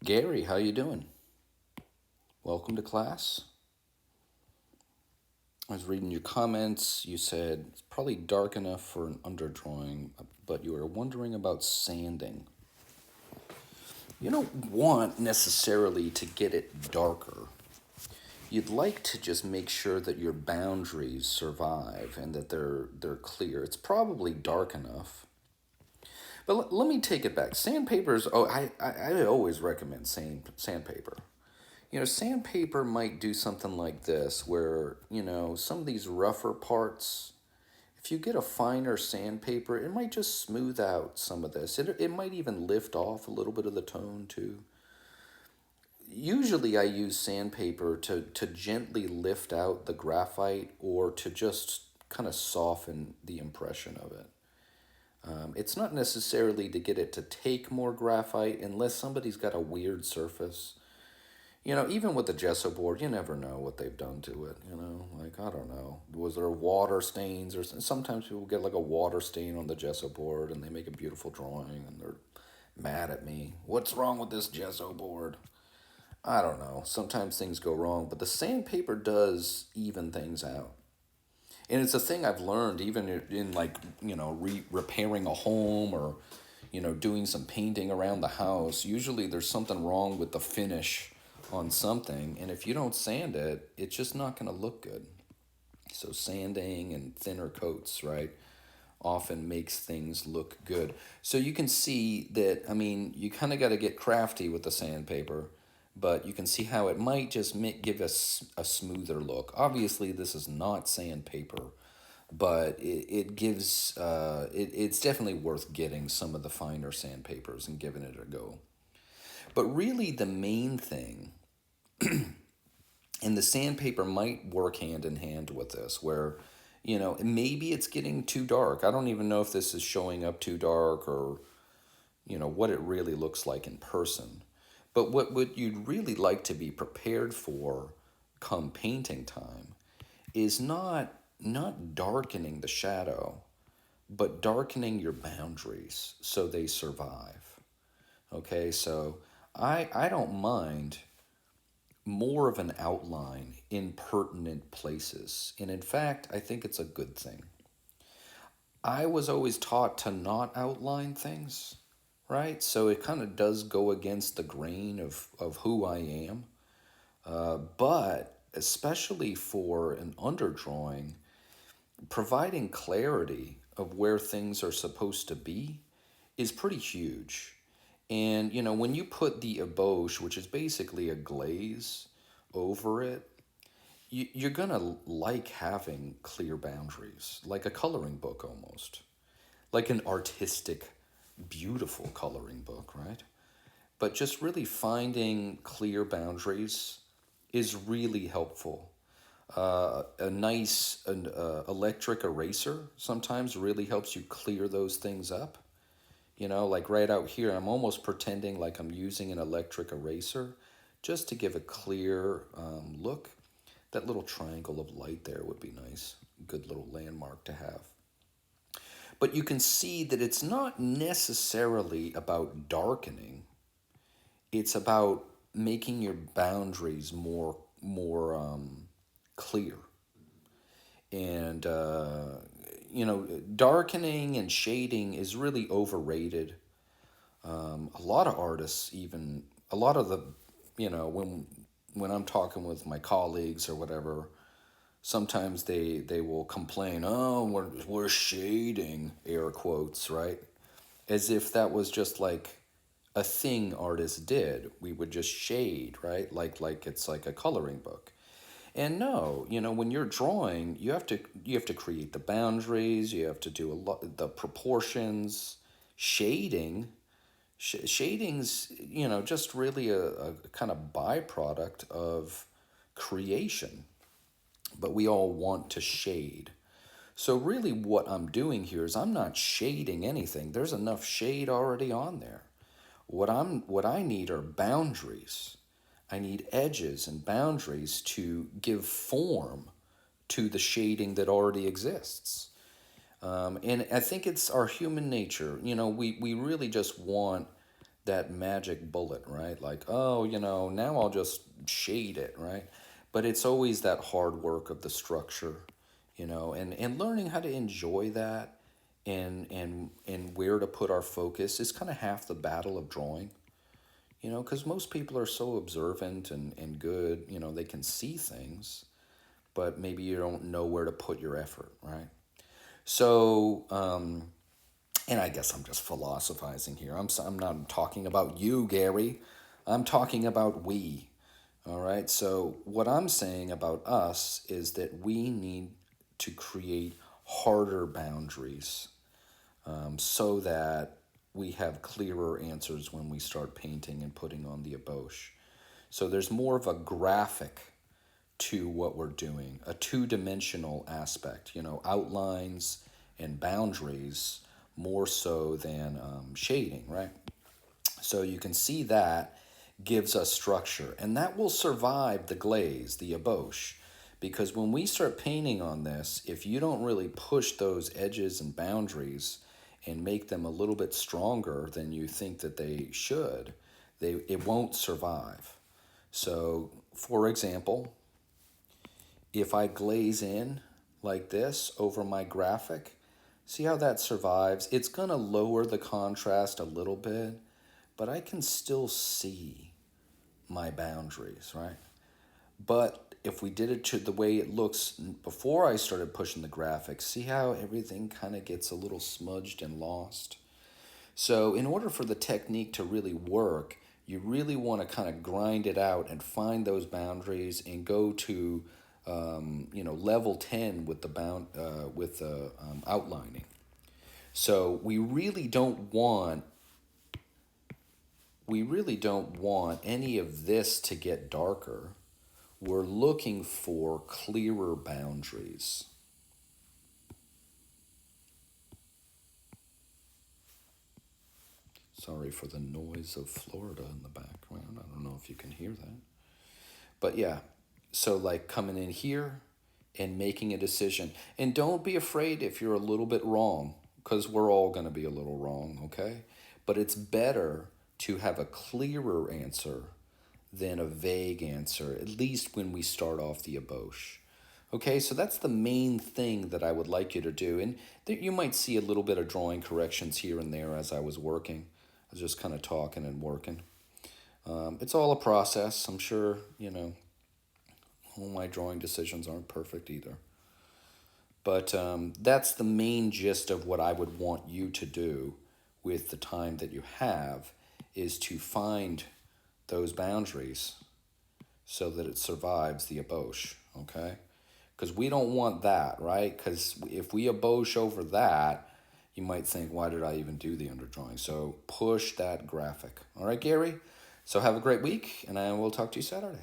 Gary, how you doing? Welcome to class. I was reading your comments. You said it's probably dark enough for an underdrawing, but you were wondering about sanding. You don't want necessarily to get it darker. You'd like to just make sure that your boundaries survive and that they're clear. It's probably dark enough. But let me take it back. Sandpaper's, oh, I always recommend sandpaper. Sandpaper might do something like this, where, some of these rougher parts, if you get a finer sandpaper, it might just smooth out some of this. It might even lift off a little bit of the tone, too. Usually, I use sandpaper to gently lift out the graphite or to just kind of soften the impression of it. It's not necessarily to get it to take more graphite unless somebody's got a weird surface. Even with the gesso board, you never know what they've done to it. Like, I don't know. Was there water stains or sometimes people get like a water stain on the gesso board and they make a beautiful drawing and they're mad at me. What's wrong with this gesso board? I don't know. Sometimes things go wrong, but the sandpaper does even things out. And it's a thing I've learned even in like, repairing a home or, doing some painting around the house. Usually there's something wrong with the finish on something, and if you don't sand it, it's just not going to look good. So sanding and thinner coats, right, often makes things look good. So you can see that, you kind of got to get crafty with the sandpaper, but you can see how it might just give us a smoother look. Obviously, this is not sandpaper, but it gives, it's definitely worth getting some of the finer sandpapers and giving it a go. But really, the main thing, and the sandpaper might work hand in hand with this, where, maybe it's getting too dark. I don't even know if this is showing up too dark or, what it really looks like in person. But what you'd really like to be prepared for come painting time is not darkening the shadow, but darkening your boundaries so they survive. Okay, so I don't mind more of an outline in pertinent places. And in fact, I think it's a good thing. I was always taught to not outline things, right? So it kind of does go against the grain of who I am. But especially for an underdrawing, providing clarity of where things are supposed to be is pretty huge. And when you put the eboche, which is basically a glaze, over it, you're gonna like having clear boundaries, like a coloring book almost, like an artistic, beautiful coloring book, right? But just really finding clear boundaries is really helpful. A nice electric eraser sometimes really helps you clear those things up. Like right out here, I'm almost pretending like I'm using an electric eraser just to give a clear look. That little triangle of light there would be nice. Good little landmark to have. But you can see that it's not necessarily about darkening. It's about making your boundaries more clear. And darkening and shading is really overrated. A lot of artists, even a lot of the, when I'm talking with my colleagues or whatever, sometimes they will complain, oh, we're shading, air quotes, right? As if that was just like a thing artists did. We would just shade, right? Like it's like a coloring book. And no, when you're drawing, you have to create the boundaries, you have to do a lot the proportions, shading. Shading's, just really a kind of byproduct of creation, but we all want to shade. So really what I'm doing here is I'm not shading anything. There's enough shade already on there. What I need are boundaries. I need edges and boundaries to give form to the shading that already exists. And I think it's our human nature. We really just want that magic bullet, right? Like, oh, now I'll just shade it, right? But it's always that hard work of the structure, and learning how to enjoy that and where to put our focus is kind of half the battle of drawing, because most people are so observant and good, they can see things, but maybe you don't know where to put your effort, right? So, and I guess I'm just philosophizing here. I'm not talking about you, Gary. I'm talking about we. All right. So, what I'm saying about us is that we need to create harder boundaries, so that we have clearer answers when we start painting and putting on the eboche. So, there's more of a graphic to what we're doing, a two-dimensional aspect, outlines and boundaries more so than shading, right? So you can see that gives us structure, and that will survive the glaze, the eboche, because when we start painting on this, if you don't really push those edges and boundaries and make them a little bit stronger than you think that they should, it won't survive. So, for example, if I glaze in like this over my graphic, see how that survives? It's going to lower the contrast a little bit, but I can still see my boundaries, right? But if we did it to the way it looks before I started pushing the graphics, see how everything kind of gets a little smudged and lost? So in order for the technique to really work, you really want to kind of grind it out and find those boundaries and go to level 10 with the outlining. So we really don't want any of this to get darker. We're looking for clearer boundaries. Sorry for the noise of Florida in the background. I don't know if you can hear that. But yeah, so like coming in here and making a decision. And don't be afraid if you're a little bit wrong, because we're all going to be a little wrong, okay? But it's better to have a clearer answer than a vague answer, at least when we start off the eboche. Okay, so that's the main thing that I would like you to do. And you might see a little bit of drawing corrections here and there as I was working. I was just kind of talking and working. It's all a process. I'm sure, all my drawing decisions aren't perfect either. But that's the main gist of what I would want you to do with the time that you have, is to find those boundaries so that it survives the eboche, okay? Because we don't want that, right? Because if we eboche over that, you might think, why did I even do the underdrawing? So push that graphic. All right, Gary? So have a great week, and I will talk to you Saturday.